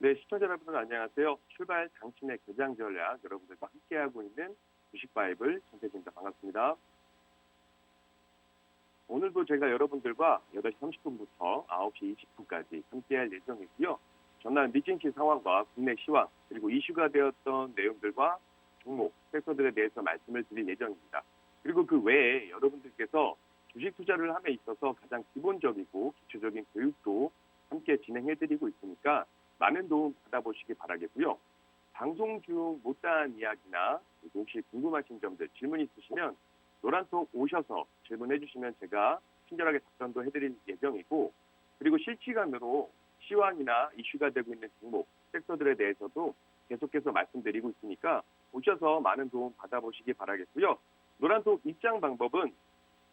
네, 시청자 여러분 안녕하세요. 출발 당신의 개장 전략 여러분들과 함께하고 있는 주식 바이블 전태진입니다. 반갑습니다. 오늘도 제가 여러분들과 8시 30분부터 9시 20분까지 함께할 예정이고요. 전날 미증시 상황과 국내 시황 그리고 이슈가 되었던 내용들과 종목, 섹터들에 대해서 말씀을 드릴 예정입니다. 그리고 그 외에 여러분들께서 주식 투자를 함에 있어서 가장 기본적이고 기초적인 교육도 함께 진행해드리고 있으니까 많은 도움 받아보시기 바라겠고요. 방송 중 못다한 이야기나 혹시 궁금하신 점들, 질문 있으시면 노란톡 오셔서 질문해 주시면 제가 친절하게 답변도 해드릴 예정이고, 그리고 실시간으로 시황이나 이슈가 되고 있는 종목, 섹터들에 대해서도 계속해서 말씀드리고 있으니까 오셔서 많은 도움 받아보시기 바라겠고요. 노란톡 입장 방법은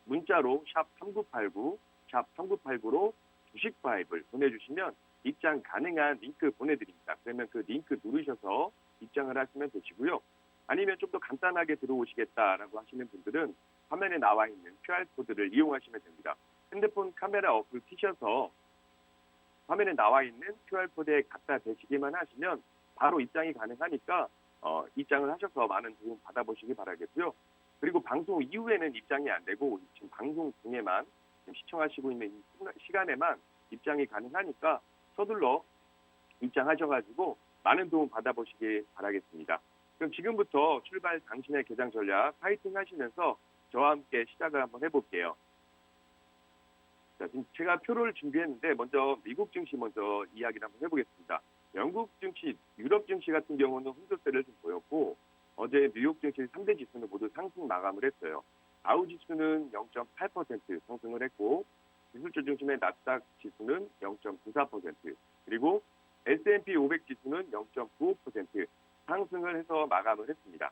문자로 샵 3989, 샵 3989로 주식 바이블 보내주시면 입장 가능한 링크 보내드립니다. 그러면 그 링크 누르셔서 입장을 하시면 되시고요. 아니면 좀 더 간단하게 들어오시겠다라고 하시는 분들은 화면에 나와 있는 QR코드를 이용하시면 됩니다. 핸드폰 카메라 어플 키셔서 화면에 나와 있는 QR코드에 갖다 대시기만 하시면 바로 입장이 가능하니까 입장을 하셔서 많은 도움 받아보시기 바라겠고요. 그리고 방송 이후에는 입장이 안 되고 지금 방송 중에만 지금 시청하시고 있는 이 시간에만 입장이 가능하니까 서둘러 입장하셔가지고 많은 도움 받아보시기 바라겠습니다. 그럼 지금부터 출발 당신의 개장 전략 파이팅 하시면서 저와 함께 시작을 한번 해볼게요. 자, 지금 제가 표를 준비했는데 먼저 미국 증시 먼저 이야기를 한번 해보겠습니다. 영국 증시, 유럽 증시 같은 경우는 혼조세를 좀 보였고 어제 뉴욕 증시 3대 지수는 모두 상승 마감을 했어요. 다우 지수는 0.8% 상승을 했고 기술주 중심의 나스닥 지수는 0.94%, 그리고 S&P 500 지수는 0.95% 상승을 해서 마감을 했습니다.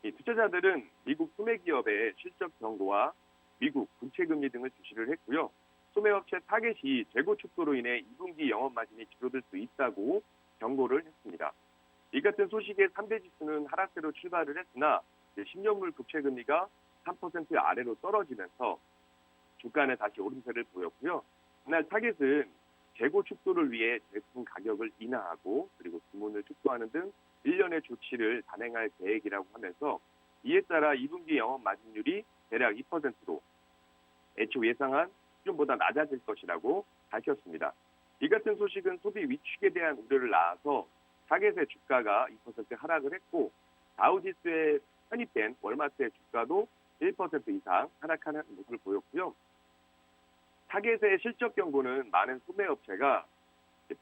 이 투자자들은 미국 소매기업의 실적 경고와 미국 국채금리 등을 주시를 했고요. 소매업체 타겟이 재고 축소로 인해 2분기 영업마진이 줄어들 수 있다고 경고를 했습니다. 이 같은 소식에 3대 지수는 하락세로 출발을 했으나 10년물 국채금리가 3% 아래로 떨어지면서 주가는 다시 오름세를 보였고요. 이날 타겟은 재고 축소를 위해 제품 가격을 인하하고 그리고 주문을 축소하는 등 일련의 조치를 단행할 계획이라고 하면서 이에 따라 2분기 영업 마진율이 대략 2%로 애초 예상한 수준보다 낮아질 것이라고 밝혔습니다. 이 같은 소식은 소비 위축에 대한 우려를 낳아서 타겟의 주가가 2% 하락을 했고 다우지수에 편입된 월마트의 주가도 1% 이상 하락하는 모습을 보였고요. 타겟의 실적 경고는 많은 소매업체가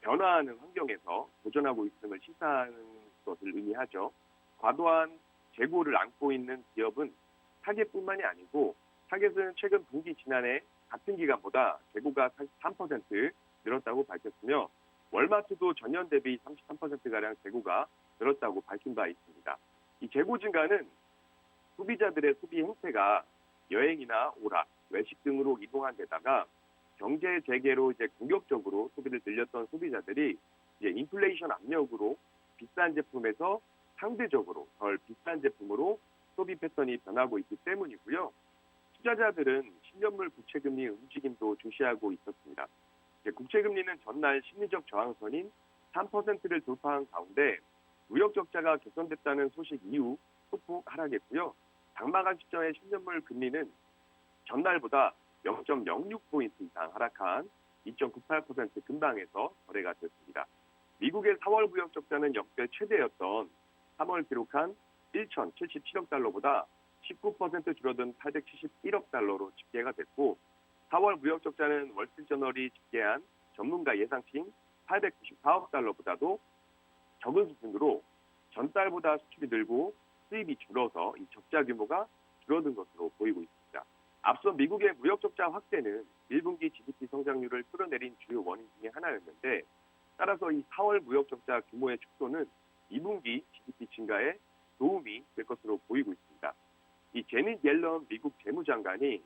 변화하는 환경에서 도전하고 있음을 시사하는 것을 의미하죠. 과도한 재고를 안고 있는 기업은 타겟뿐만이 아니고 타겟은 최근 분기 지난해 같은 기간보다 재고가 43% 늘었다고 밝혔으며 월마트도 전년 대비 33%가량 재고가 늘었다고 밝힌 바 있습니다. 이 재고 증가는 소비자들의 소비 행태가 여행이나 오락, 외식 등으로 이동한 데다가 경제 재개로 이제 공격적으로 소비를 늘렸던 소비자들이 이제 인플레이션 압력으로 비싼 제품에서 상대적으로 덜 비싼 제품으로 소비 패턴이 변하고 있기 때문이고요. 투자자들은 10년물 국채금리 움직임도 주시하고 있었습니다. 국채금리는 전날 심리적 저항선인 3%를 돌파한 가운데 무역 적자가 개선됐다는 소식 이후 소폭 하락했고요. 장마감 시점의 10년물 금리는 전날보다 0.06포인트 이상 하락한 2.98% 근방에서 거래가 됐습니다. 미국의 4월 무역 적자는 역대 최대였던 3월 기록한 1,077억 달러보다 19% 줄어든 871억 달러로 집계가 됐고 4월 무역 적자는 월스트리트저널이 집계한 전문가 예상치인 894억 달러보다도 적은 수준으로 전달보다 수출이 늘고 수입이 줄어서 이 적자 규모가 줄어든 것으로 보이고 있습니다. 앞서 미국의 무역 적자 확대는 1분기 GDP 성장률을 끌어내린 주요 원인 중에 하나였는데 따라서 이 4월 무역 적자 규모의 축소는 2분기 GDP 증가에 도움이 될 것으로 보이고 있습니다. 이 제닛 옐런 미국 재무장관이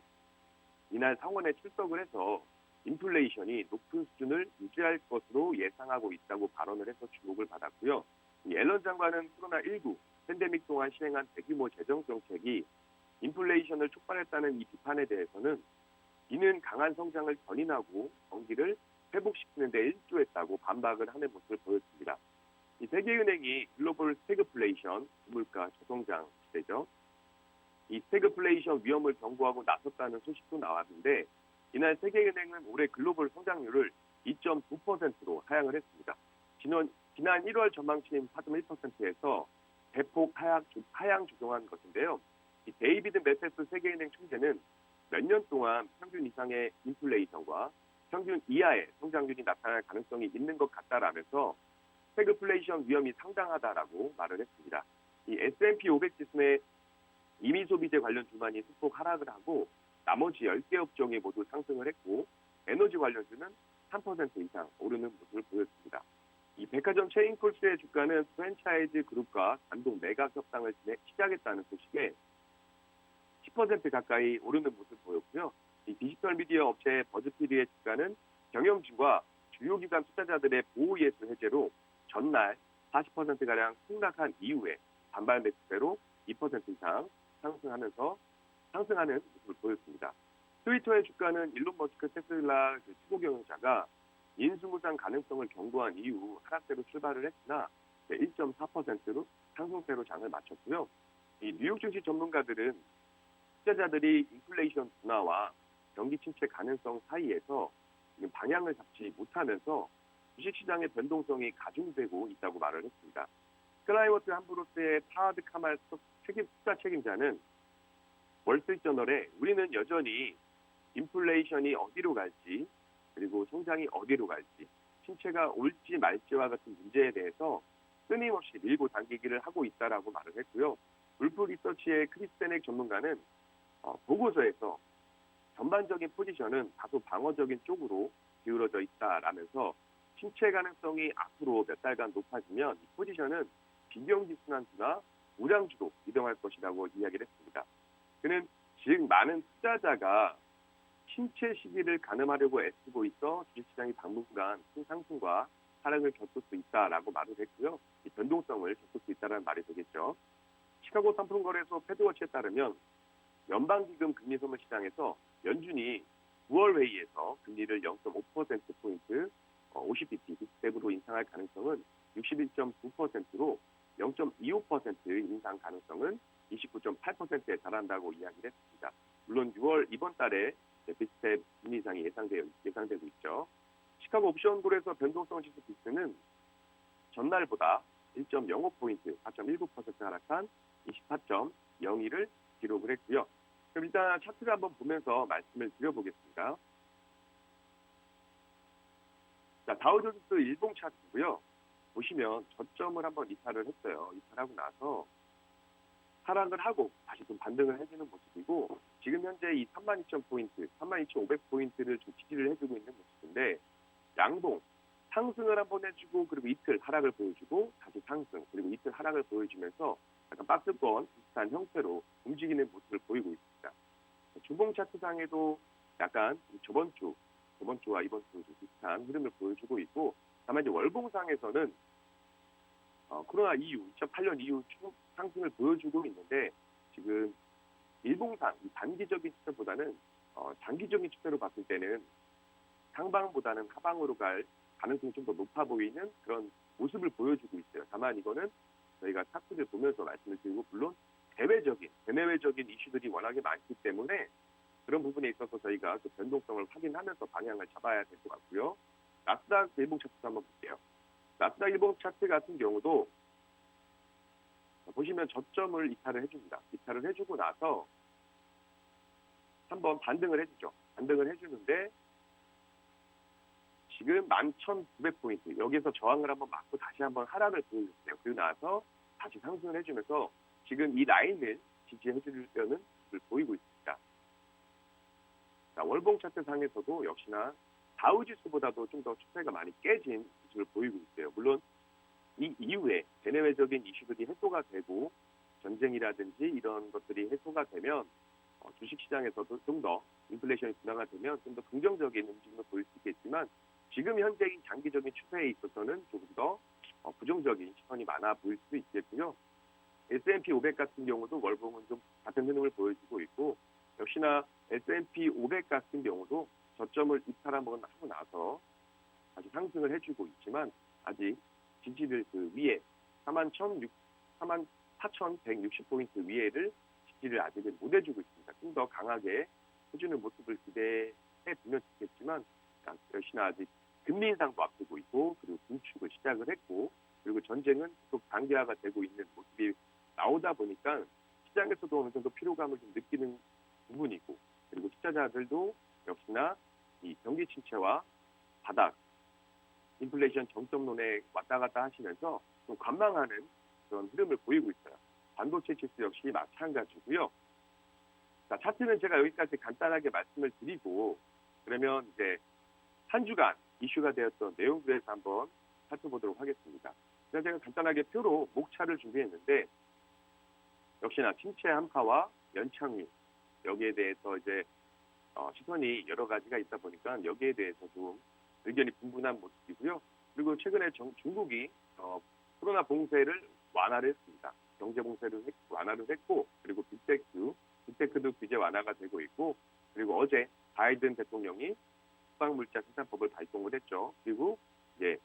이날 상원에 출석을 해서 인플레이션이 높은 수준을 유지할 것으로 예상하고 있다고 발언을 해서 주목을 받았고요. 옐런 장관은 코로나19 팬데믹 동안 시행한 대규모 재정 정책이 인플레이션을 촉발했다는 이 비판에 대해서는 이는 강한 성장을 견인하고 경기를 회복시키는 데 일조했다고 반박을 하는 모습을 보였습니다. 이 세계은행이 글로벌 스태그플레이션, 물가 저성장 시대죠. 이 스태그플레이션 위험을 경고하고 나섰다는 소식도 나왔는데 이날 세계은행은 올해 글로벌 성장률을 2.9%로 하향을 했습니다. 지난 1월 전망치인 4.1%에서 대폭 하향 조정한 것인데요. 이 데이비드 매세스 세계은행 총재는 몇 년 동안 평균 이상의 인플레이션과 평균 이하의 성장률이 나타날 가능성이 있는 것 같다라면서 스태그플레이션 위험이 상당하다라고 말을 했습니다. 이 S&P 500 지수의 이미 소비재 관련 주만이 소폭 하락을 하고 나머지 10개 업종이 모두 상승을 했고 에너지 관련주는 3% 이상 오르는 모습을 보였습니다. 이 백화점 체인콜스의 주가는 프랜차이즈 그룹과 단독 매각 협상을 시작했다는 소식에 10% 가까이 오르는 모습을 보였고요. 이 디지털 미디어 업체 버즈피드의 주가는 경영진과 주요 기관 투자자들의 보호예수 해제로 전날 40%가량 폭락한 이후에 반발 매수세로 2% 이상 상승하는 모습을 보였습니다. 트위터의 주가는 일론 머스크 테슬라 최고 경영자가 인수무상 가능성을 경고한 이후 하락세로 출발을 했으나 1.4%로 상승세로 장을 마쳤고요. 이 뉴욕 증시 전문가들은 투자자들이 인플레이션 둔화와 경기 침체 가능성 사이에서 지금 방향을 잡지 못하면서 주식시장의 변동성이 가중되고 있다고 말을 했습니다. 클라이머트 함부로스의 파하드 카말 투자 책임자는 월스트리트저널에 우리는 여전히 인플레이션이 어디로 갈지 그리고 성장이 어디로 갈지 침체가 올지 말지와 같은 문제에 대해서 끊임없이 밀고 당기기를 하고 있다라고 말을 했고요. 울프 리서치의 크리스테넥 전문가는 보고서에서 전반적인 포지션은 다소 방어적인 쪽으로 기울어져 있다라면서 침체 가능성이 앞으로 몇 달간 높아지면 이 포지션은 비경기 순환주나 우량주로 이동할 것이라고 이야기를 했습니다. 그는 즉 많은 투자자가 침체 시기를 가늠하려고 애쓰고 있어 주식시장이 당분간 큰 상승과 하락을 겪을 수 있다라고 말을 했고요. 이 변동성을 겪을 수 있다는 말이 되겠죠. 시카고 상품거래소 패드워치에 따르면 연방기금 금리 선물 시장에서 연준이 9월 회의에서 금리를 0.5%포인트 50bp 빅스텝으로 인상할 가능성은 61.9%로 0.25% 인상 가능성은 29.8%에 달한다고 이야기를 했습니다. 물론 6월 이번 달에 빅스텝 금리 인상이 예상되고 있죠. 시카고 옵션 거래소 변동성 지수 빅스는 전날보다 1.05포인트 4.19% 하락한 24.02를 기록을 했고요. 그럼 일단 차트를 한번 보면서 말씀을 드려보겠습니다. 자, 다우존스 일봉 차트고요. 보시면 저점을 한번 이탈을 했어요. 이탈하고 나서 하락을 하고 다시 좀 반등을 해주는 모습이고 지금 현재 이 32,000포인트, 32,500포인트를 좀 지지를 해주고 있는 모습인데 양봉 상승을 한번 해주고 그리고 이틀 하락을 보여주고 다시 상승 그리고 이틀 하락을 보여주면서 약간 박스권 비슷한 형태로 움직이는 모습을 보이고 있습니다. 주봉 차트상에도 약간 저번 주와 이번 주 비슷한 흐름을 보여주고 있고 다만 이제 월봉상에서는 코로나 이후 2008년 이후 상승을 보여주고 있는데 지금 일봉상 단기적인 추세보다는 장기적인 추세로 봤을 때는 상방보다는 하방으로 갈 가능성이 좀 더 높아 보이는 그런 모습을 보여주고 있어요. 다만 이거는 저희가 차트를 보면서 말씀을 드리고 물론 대내외적인 이슈들이 워낙에 많기 때문에 그런 부분에 있어서 저희가 그 변동성을 확인하면서 방향을 잡아야 될 것 같고요. 나스닥 일봉 차트도 한번 볼게요. 나스닥 일봉 차트 같은 경우도 보시면 저점을 이탈을 해줍니다. 이탈을 해주고 나서 한번 반등을 해주죠. 반등을 해주는데 지금 11,900포인트 여기서 저항을 한번 맞고 다시 한번 하락을 보여줬어요. 그리고 나서 다시 상승을 해주면서 지금 이 라인을 지지해주려는 것을 보이고 있습니다. 자, 월봉 차트 상에서도 역시나 다우지수보다도 좀 더 추세가 많이 깨진 모습을 보이고 있어요. 물론 이 이후에 대내외적인 이슈들이 해소가 되고 전쟁이라든지 이런 것들이 해소가 되면 주식시장에서도 좀 더 인플레이션이 둔화가 되면 좀 더 긍정적인 움직임을 보일 수 있겠지만 지금 현재인 장기적인 추세에 있어서는 조금 더 부정적인 시선이 많아 보일 수 있겠고요. S&P 500 같은 경우도 월봉은 좀 같은 흐름을 보여주고 있고 역시나 S&P 500 같은 경우도 저점을 이탈 한번 하고 나서 다시 상승을 해주고 있지만 아직 지지를 그 위에 44,160포인트 위에를 지지를 아직은 못 해주고 있습니다. 좀 더 강하게 해주는 모습을 기대해 보면 좋겠지만 역시나 아직 금리 인상도 앞두고 있고 그리고 긴축을 시작을 했고 그리고 전쟁은 계속 장기화가 되고 있는 모습이 나오다 보니까 시장에서도 어느 정도 피로감을 좀 느끼는 부분이고 그리고 투자자들도 역시나 이 경기 침체와 바닥, 인플레이션 정점론에 왔다 갔다 하시면서 좀 관망하는 그런 흐름을 보이고 있어요. 반도체 지수 역시 마찬가지고요. 자, 차트는 제가 여기까지 간단하게 말씀을 드리고 그러면 이제 한 주간 이슈가 되었던 내용들에서 한번 살펴보도록 하겠습니다. 그래서 제가 간단하게 표로 목차를 준비했는데 역시나 침체 한파와 연착륙 여기에 대해서 이제 시선이 여러 가지가 있다 보니까 여기에 대해서 좀 의견이 분분한 모습이고요. 그리고 최근에 중국이 코로나 봉쇄를 완화를 했습니다. 경제 봉쇄를 완화를 했고 그리고 빅테크도 규제 완화가 되고 있고 그리고 어제 바이든 대통령이 국방물자 생산법을 발동을 했죠. 그리고 이제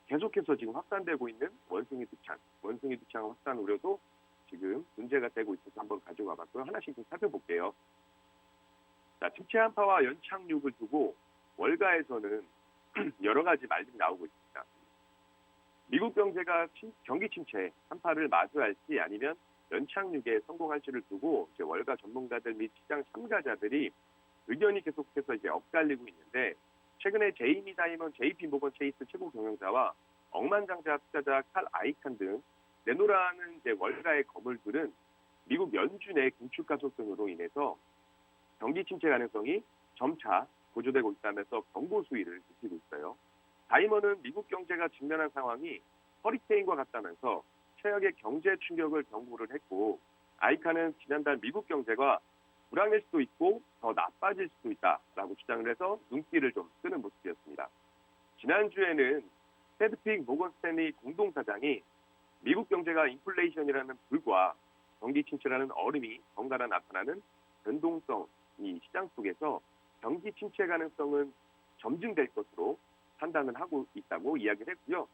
계속해서 지금 확산되고 있는 원숭이 두창 확산 우려도 지금 문제가 되고 있어서 한번 가져와 봤고요. 하나씩 좀 살펴볼게요. 자, 침체 한파와 연착륙을 두고 월가에서는 여러 가지 말들이 나오고 있습니다. 미국 경제가 경기 침체 한파를 마주할지 아니면 연착륙에 성공할지를 두고 이제 월가 전문가들 및 시장 참가자들이 의견이 계속해서 이제 엇갈리고 있는데 최근에 제이미 다이먼, JP 모건 체이스 최고 경영자와 억만장자 투자자 칼 아이칸 등 내노라는 이제 월가의 거물들은 미국 연준의 긴축 가속 등으로 인해서 경기 침체 가능성이 점차 고조되고 있다면서 경고 수위를 높이고 있어요. 다이먼은 미국 경제가 직면한 상황이 허리케인과 같다면서 최악의 경제 충격을 경고를 했고 아이칸은 지난달 미국 경제가 불황일 수도 있고 더 나빠질 수도 있다라고 주장을 해서 눈길을 좀 끄는 모습이었습니다. 지난주에는 패드픽 모건 스탠리 공동사장이 미국 경제가 인플레이션이라는 불과 경기 침체라는 얼음이 번갈아 나타나는 변동성 이 시장 속에서 경기 침체 가능성은 점증될 것으로 판단을 하고 있다고 이야기를 했고요.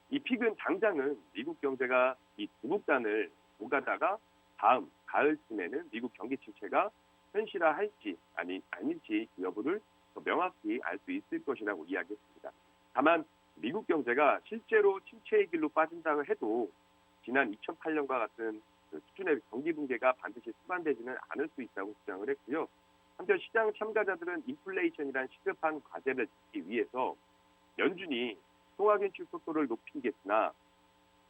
이 픽은 당장은 미국 경제가 이 두국단을 오가다가 다음 가을쯤에는 미국 경기 침체가 현실화할지 아닐지 그 여부를 더 명확히 알 수 있을 것이라고 이야기했습니다. 다만 미국 경제가 실제로 침체의 길로 빠진다고 해도 지난 2008년과 같은 그 수준의 경기 붕괴가 반드시 수반되지는 않을 수 있다고 주장을 했고요. 한편 시장 참가자들은 인플레이션이란 시급한 과제를 짓기 위해서 연준이 통화긴축 속도를 높이겠으나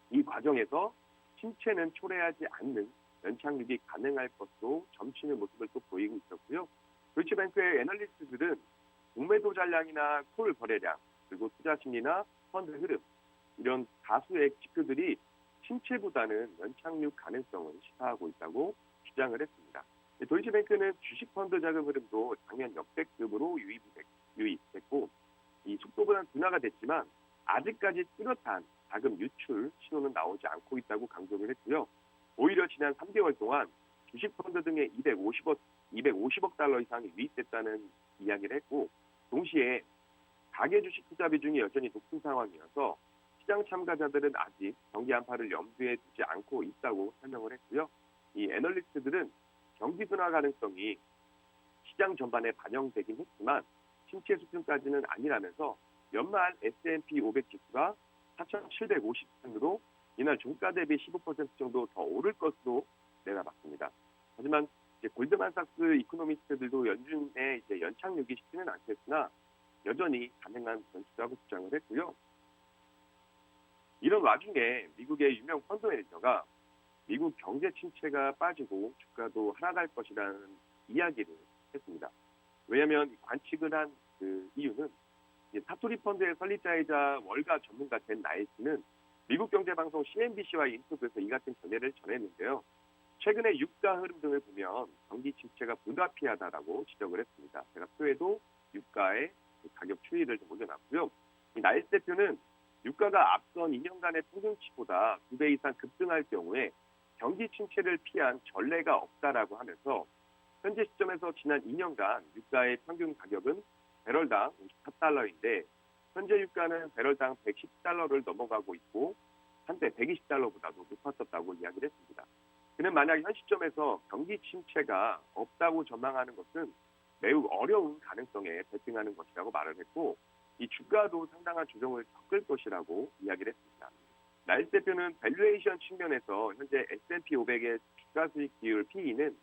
이 과정에서 침체는 초래하지 않는 연착륙이 가능할 것으로 점치는 모습을 또 보이고 있었고요. 도이치뱅크의 애널리스트들은 공매도 잔량이나 콜 거래량 그리고 투자 심리나 펀드 흐름 이런 다수의 지표들이 침체보다는 연착륙 가능성을 시사하고 있다고 주장을 했습니다. 도이치뱅크는 주식 펀드 자금 흐름도 작년 역대급으로 유입됐고 이 속도보다는 둔화가 됐지만 아직까지 뚜렷한 자금 유출 신호는 나오지 않고 있다고 강조를 했고요. 오히려 지난 3개월 동안 주식 펀드 등의 250억 달러 이상이 유입됐다는 이야기를 했고 동시에 가계 주식 투자 비중이 여전히 높은 상황이어서 시장 참가자들은 아직 경기 한파를 염두에 두지 않고 있다고 설명을 했고요. 이 애널리스트들은 경기 둔화 가능성이 시장 전반에 반영되긴 했지만 침체 수준까지는 아니라면서 연말 S&P 500 지수가 4,750선으로 이날 종가 대비 15% 정도 더 오를 것으로 내다봤습니다. 하지만 이제 골드만삭스 이코노미스트들도 연준의 이제 연착륙이 쉽지는 않겠으나 여전히 가능한 전투라고 주장을 했고요. 이런 와중에 미국의 유명 펀드 매니저가 미국 경제 침체가 빠지고 주가도 하락할 것이라는 이야기를 했습니다. 왜냐하면 관측을 한 그 이유는 사토리 펀드의 설립자이자 월가 전문가 된 나이스는 미국 경제방송 CNBC와의 인터뷰에서 이 같은 견해를 전했는데요. 최근의 유가 흐름 등을 보면 경기 침체가 불가피하다라고 지적을 했습니다. 제가 표에도 유가의 가격 추이를 좀 올려놨고요. 이 나이스 대표는 유가가 앞선 2년간의 평균치보다 2배 이상 급등할 경우에 경기 침체를 피한 전례가 없다라고 하면서 현재 시점에서 지난 2년간 유가의 평균 가격은 배럴당 54달러인데 현재 유가는 배럴당 110달러를 넘어가고 있고 한때 120달러보다도 높았었다고 이야기를 했습니다. 그는 만약 현 시점에서 경기 침체가 없다고 전망하는 것은 매우 어려운 가능성에 베팅하는 것이라고 말을 했고 이 주가도 상당한 조정을 겪을 것이라고 이야기를 했습니다. 나일스 대표는 밸류에이션 측면에서 현재 S&P 500의 주가 수익 비율 PE는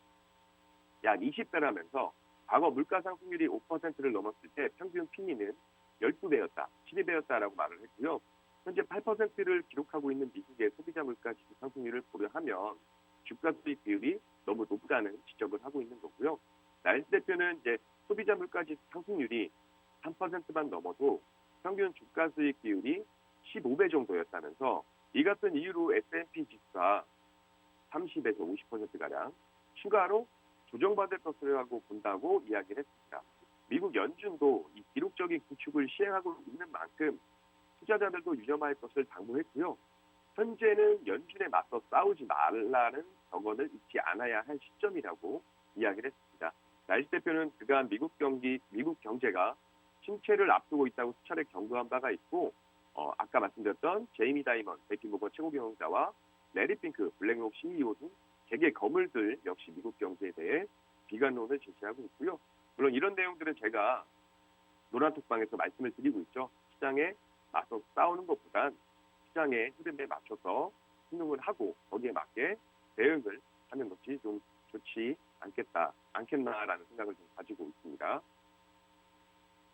약 20배라면서 과거 물가 상승률이 5%를 넘었을 때 평균 PE는 12배였다, 12배였다라고 말을 했고요. 현재 8%를 기록하고 있는 미국의 소비자 물가 지수 상승률을 고려하면 주가 수익 비율이 너무 높다는 지적을 하고 있는 거고요. 나일스 대표는 이제 소비자 물가 지수 상승률이 3%만 넘어도 평균 주가 수익 비율이 15배 정도였다면서 이 같은 이유로 S&P 지수가 30에서 50%가량 추가로 조정받을 것이라고 본다고 이야기를 했습니다. 미국 연준도 이 기록적인 구축을 시행하고 있는 만큼 투자자들도 유념할 것을 당부했고요. 현재는 연준에 맞서 싸우지 말라는 격언을 잊지 않아야 할 시점이라고 이야기를 했습니다. 나일스 대표는 그간 미국 경제가 침체를 앞두고 있다고 수차례 경고한 바가 있고 아까 말씀드렸던 제이미 다이먼 JP모건 최고경영자와 레리 핑크 블랙록 CEO 등 개개 거물들 역시 미국 경제에 대해 비관론을 제시하고 있고요. 물론 이런 내용들은 제가 노란톡방에서 말씀을 드리고 있죠. 시장에 맞서 싸우는 것보단 시장의 흐름에 맞춰서 행동을 하고 거기에 맞게 대응을 하는 것이 좀 좋지 않겠나라는 생각을 좀 가지고 있습니다.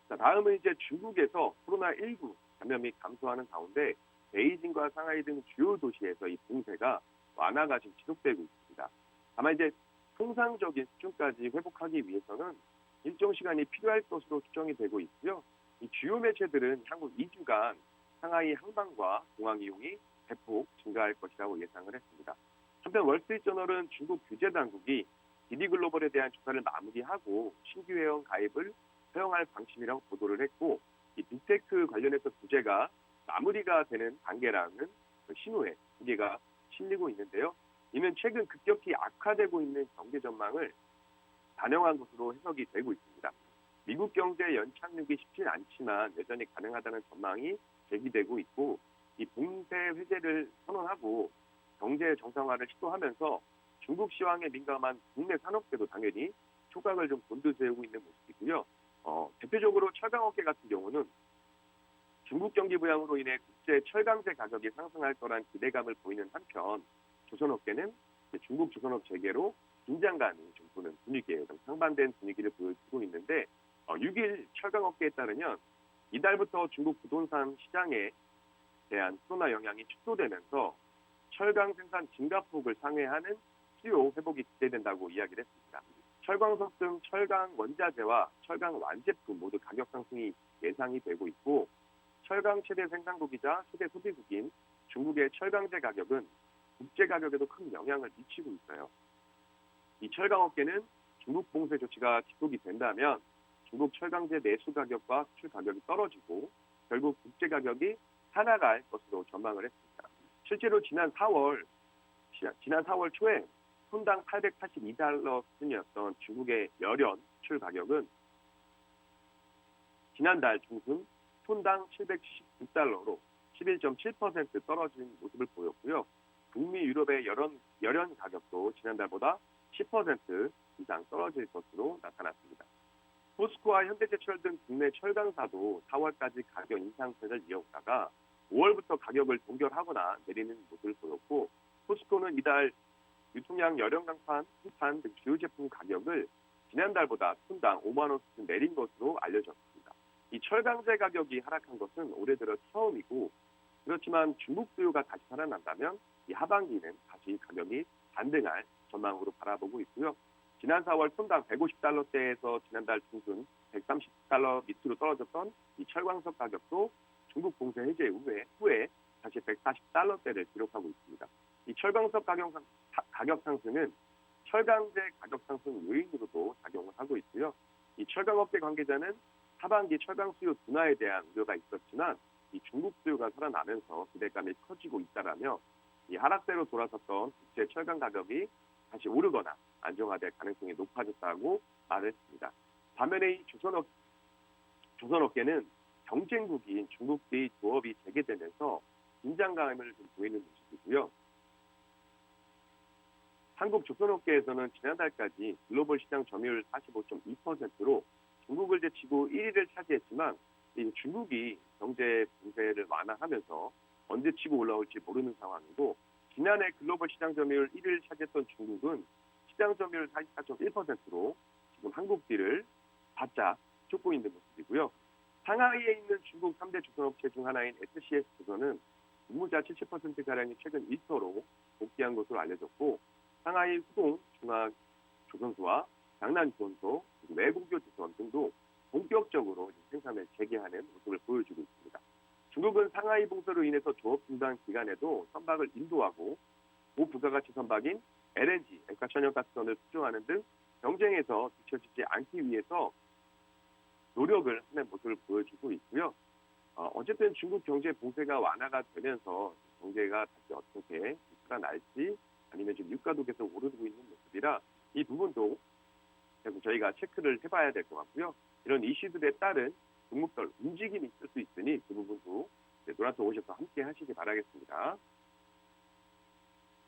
자, 다음은 이제 중국에서 코로나19 감염이 감소하는 가운데 베이징과 상하이 등 주요 도시에서 이 봉쇄가 완화가 지금 지속되고 있습니다. 다만 이제 통상적인 수준까지 회복하기 위해서는 일정 시간이 필요할 것으로 추정이 되고 있고요. 이 주요 매체들은 향후 2주간 상하이 항만과 공항 이용이 대폭 증가할 것이라고 예상을 했습니다. 한편 월스트리트저널은 중국 규제 당국이 DD글로벌에 대한 조사를 마무리하고 신규 회원 가입을 허용할 방침이라고 보도를 했고 이 빅테크 관련해서 규제가 마무리가 되는 단계라는 신호에 무게가 실리고 있는데요. 이는 최근 급격히 악화되고 있는 경제 전망을 반영한 것으로 해석이 되고 있습니다. 미국 경제 연착륙이 쉽진 않지만 여전히 가능하다는 전망이 제기되고 있고 이 봉쇄 해제를 선언하고 경제 정상화를 시도하면서 중국 시황에 민감한 국내 산업계도 당연히 초각을 좀 곤두세우고 있는 모습이고요. 대표적으로 철강업계 같은 경우는 중국 경기 부양으로 인해 국제 철강제 가격이 상승할 거란 기대감을 보이는 한편 조선업계는 중국 조선업 재개로 긴장감이 좀 도는 분위기에 좀 상반된 분위기를 보여주고 있는데 6일 철강업계에 따르면 이달부터 중국 부동산 시장에 대한 코로나 영향이 축소되면서 철강 생산 증가폭을 상회하는 수요 회복이 기대된다고 이야기를 했습니다. 철광석 등 철강 원자재와 철강 완제품 모두 가격 상승이 예상이 되고 있고 철강 최대 생산국이자 최대 소비국인 중국의 철강제 가격은 국제 가격에도 큰 영향을 미치고 있어요. 이 철강업계는 중국 봉쇄 조치가 지속이 된다면 중국 철강제 내수 가격과 수출 가격이 떨어지고 결국 국제 가격이 하락할 것으로 전망을 했습니다. 실제로 지난 4월 초에 톤당 882달러 수준이었던 중국의 열연 수출 가격은 지난달 중순 톤당 776달러로 11.7% 떨어진 모습을 보였고요. 북미 유럽의 열연 가격도 지난달보다 10% 이상 떨어질 것으로 나타났습니다. 포스코와 현대제철 등 국내 철강사도 4월까지 가격 인상세를 이어오다가 5월부터 가격을 동결하거나 내리는 모습을 보였고 포스코는 이달 유통량 열연 강판, 후판 등 주요 제품 가격을 지난달보다 톤당 5만 원 수준 내린 것으로 알려졌습니다. 이 철강제 가격이 하락한 것은 올해 들어 처음이고 그렇지만 중국 수요가 다시 살아난다면 이 하반기는 다시 가격이 반등할 전망으로 바라보고 있고요. 지난 4월 톤당 150달러대에서 지난달 중순 130달러 밑으로 떨어졌던 이 철광석 가격도 중국 봉쇄 해제 후에 다시 140달러대를 기록하고 있습니다. 이 철광석 가격 상승은 철강제 가격 상승 요인으로도 작용을 하고 있고요. 이 철강업계 관계자는 하반기 철강 수요 둔화에 대한 우려가 있었지만 이 중국 수요가 살아나면서 기대감이 커지고 있다라며 이 하락세로 돌아섰던 국제 철강 가격이 다시 오르거나 안정화될 가능성이 높아졌다고 말을 했습니다. 반면에 이 조선업계는 경쟁국인 중국의 조업이 재개되면서 긴장감을 좀 보이는 모습이고요. 한국 조선업계에서는 지난달까지 글로벌 시장 점유율 45.2%로 중국을 제치고 1위를 차지했지만 중국이 경제 봉쇄를 완화하면서 언제 치고 올라올지 모르는 상황이고, 지난해 글로벌 시장 점유율 1위를 차지했던 중국은 시장 점유율 44.1%로 지금 한국 뒤를 바짝 쫓고 있는 모습이고요. 상하이에 있는 중국 3대 조선업체 중 하나인 SCS 조선은 근무자 70%가량이 최근 일터로 복귀한 것으로 알려졌고, 상하이 후동 중앙 조선소와 장난 조선소, 외공교 조선 등도 본격적으로 생산을 재개하는 모습을 보여주고 있습니다. 중국은 상하이 봉쇄로 인해서 조업 중단 기간에도 선박을 인도하고 고부가가치 선박인 LNG, 액화천연가스선을 수주하는 등 경쟁에서 뒤처지지 않기 위해서 노력을 하는 모습을 보여주고 있고요. 어쨌든 중국 경제 봉쇄가 완화가 되면서 경제가 다시 어떻게 살아날지, 아니면 지금 유가도 계속 오르고 있는 모습이라 이 부분도 계속 저희가 체크를 해봐야 될 것 같고요. 이런 이슈들에 따른 종목별 움직임이 있을 수 있으니 그 부분도 노란톡 오셔서 함께 하시기 바라겠습니다.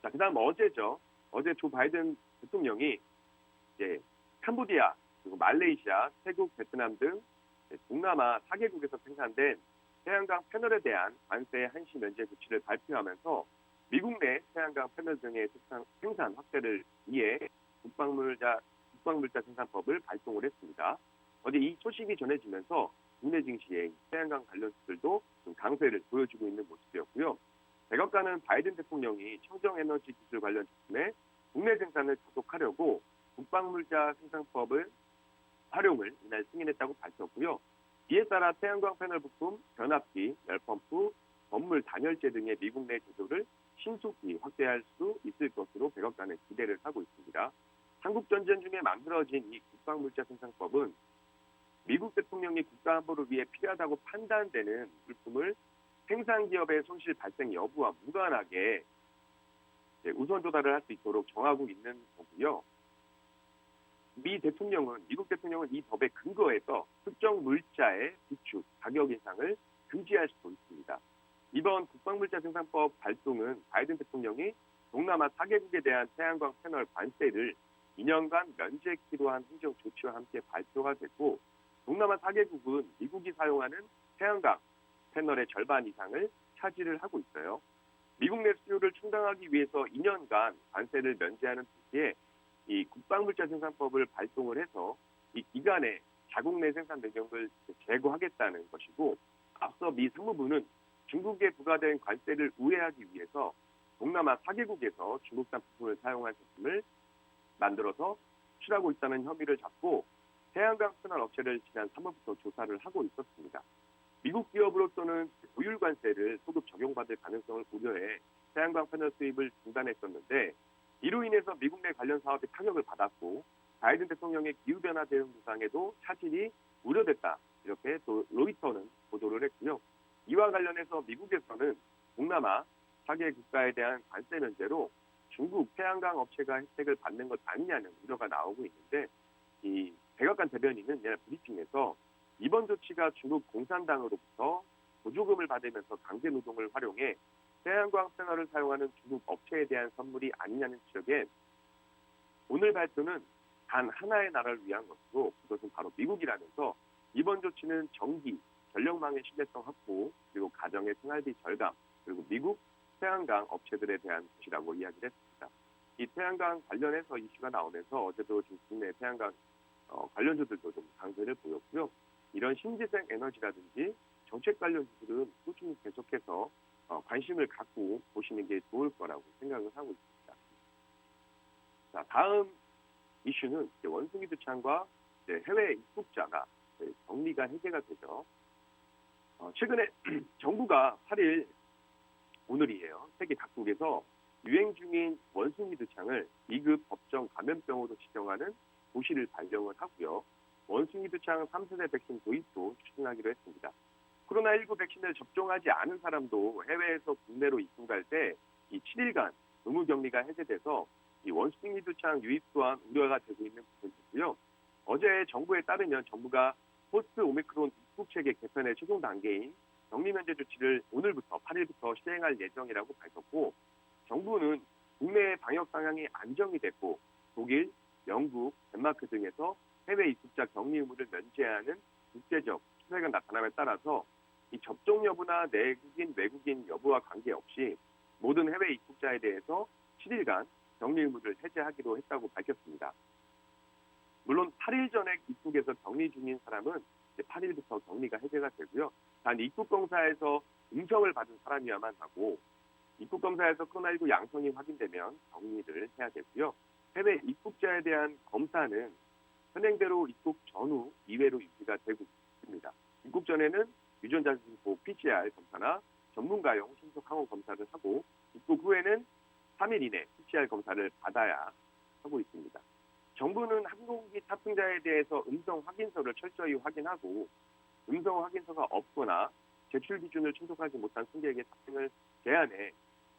자, 그다음 어제죠. 어제 조 바이든 대통령이 이제 캄보디아, 그리고 말레이시아, 태국, 베트남 등 동남아 4개국에서 생산된 태양광 패널에 대한 관세 한시 면제 조치를 발표하면서 미국 내 태양광 패널 등의 생산 확대를 위해 국방물자 생산법을 발동을 했습니다. 어제 이 소식이 전해지면서 국내 증시의 태양광 관련 수들도 좀 강세를 보여주고 있는 모습이었고요. 백악관은 바이든 대통령이 청정에너지 기술 관련 제품의 국내 생산을加速하려고 국방물자 생산법을 활용을 이날 승인했다고 밝혔고요. 이에 따라 태양광 패널 부품, 변압기, 열펌프, 건물 단열재 등의 미국 내 제조를 신속히 확대할 수 있을 것으로 백악관은 기대를 하고 있습니다. 한국 전쟁 중에 만들어진 이 국방물자 생산법은 미국 대통령이 국가안보를 위해 필요하다고 판단되는 물품을 생산 기업의 손실 발생 여부와 무관하게 우선 조달을 할 수 있도록 정하고 있는 거고요. 미국 대통령은 이 법에 근거해서 특정 물자의 비축, 가격 인상을 금지할 수도 있습니다. 이번 국방물자 생산법 발동은 바이든 대통령이 동남아 4개국에 대한 태양광 패널 관세를 2년간 면제키로 한 행정 조치와 함께 발표가 됐고, 동남아 4개국은 미국이 사용하는 태양광 패널의 절반 이상을 차지를 하고 있어요. 미국 내 수요를 충당하기 위해서 2년간 관세를 면제하는 동시에 이 국방물자 생산법을 발동을 해서 이 기간에 자국 내 생산 능력을 제고하겠다는 것이고, 앞서 미 상무부는 중국에 부과된 관세를 우회하기 위해서 동남아 4개국에서 중국산 부품을 사용한 제품을 만들어서 수출하고 있다는 혐의를 잡고 태양광 패널 업체를 지난 3월부터 조사를 하고 있었습니다. 미국 기업으로서는 고율 관세를 소급 적용받을 가능성을 고려해 태양광 패널 수입을 중단했었는데, 이로 인해서 미국 내 관련 사업이 타격을 받았고 바이든 대통령의 기후변화 대응 구상에도 차질이 우려됐다, 이렇게 또 로이터는 보도를 했고요. 이와 관련해서 미국에서는 동남아 4개 국가에 대한 관세 면제로 중국 태양광 업체가 혜택을 받는 것 아니냐는 우려가 나오고 있는데, 이 백악관 대변인은 이날 브리핑에서 이번 조치가 중국 공산당으로부터 보조금을 받으면서 강제 노동을 활용해 태양광 패널을 사용하는 중국 업체에 대한 선물이 아니냐는 지적에 오늘 발표는 단 하나의 나라를 위한 것이고 그것은 바로 미국이라면서 이번 조치는 전기, 전력망의 신뢰성 확보, 그리고 가정의 생활비 절감, 그리고 미국 태양광 업체들에 대한 것이라고 이야기를 했습니다. 이 태양광 관련해서 이슈가 나오면서 어제도 지금 국내 태양광 관련주들도 좀 강세를 보였고요. 이런 신재생 에너지라든지 정책 관련 주들은 꾸준히 계속해서 관심을 갖고 보시는 게 좋을 거라고 생각을 하고 있습니다. 자, 다음 이슈는 원숭이 두창과 해외 입국자가 격리가 해제가 되죠. 최근에 정부가 8일, 오늘이에요. 세계 각국에서 유행 중인 원숭이 두창을 2급 법정 감염병으로 지정하는 고시를 발령을 하고요. 원숭이 두창 3세대 백신 도입도 추진하기로 했습니다. 코로나19 백신을 접종하지 않은 사람도 해외에서 국내로 입국할 때 이 7일간 의무격리가 해제돼서 이 원숭이 두창 유입 또한 우려가 되고 있는 부분이고요. 어제 정부에 따르면 정부가 포스트 오미크론 입국 체계 개편의 최종 단계인 격리 면제 조치를 오늘부터 8일부터 시행할 예정이라고 밝혔고, 정부는 국내 방역 상황이 안정이 됐고 독일, 영국, 덴마크 등에서 해외 입국자 격리 의무를 면제하는 국제적 추세가 나타남에 따라서 이 접종 여부나 내국인, 외국인 여부와 관계없이 모든 해외 입국자에 대해서 7일간 격리 의무를 해제하기로 했다고 밝혔습니다. 물론 8일 전에 입국에서 격리 중인 사람은 이제 8일부터 격리가 해제가 되고요. 단 입국검사에서 음성을 받은 사람이야만 하고, 입국검사에서 코로나19 양성이 확인되면 격리를 해야 되고요. 해외 입국자에 대한 검사는 현행대로 입국 전후 2회로 유지가 되고 있습니다. 입국 전에는 유전자 증포 PCR 검사나 전문가용 신속 항원 검사를 하고, 입국 후에는 3일 이내 PCR 검사를 받아야 하고 있습니다. 정부는 항공기 탑승자에 대해서 음성 확인서를 철저히 확인하고, 음성 확인서가 없거나 제출 기준을 충족하지 못한 승객의 탑승을 제한해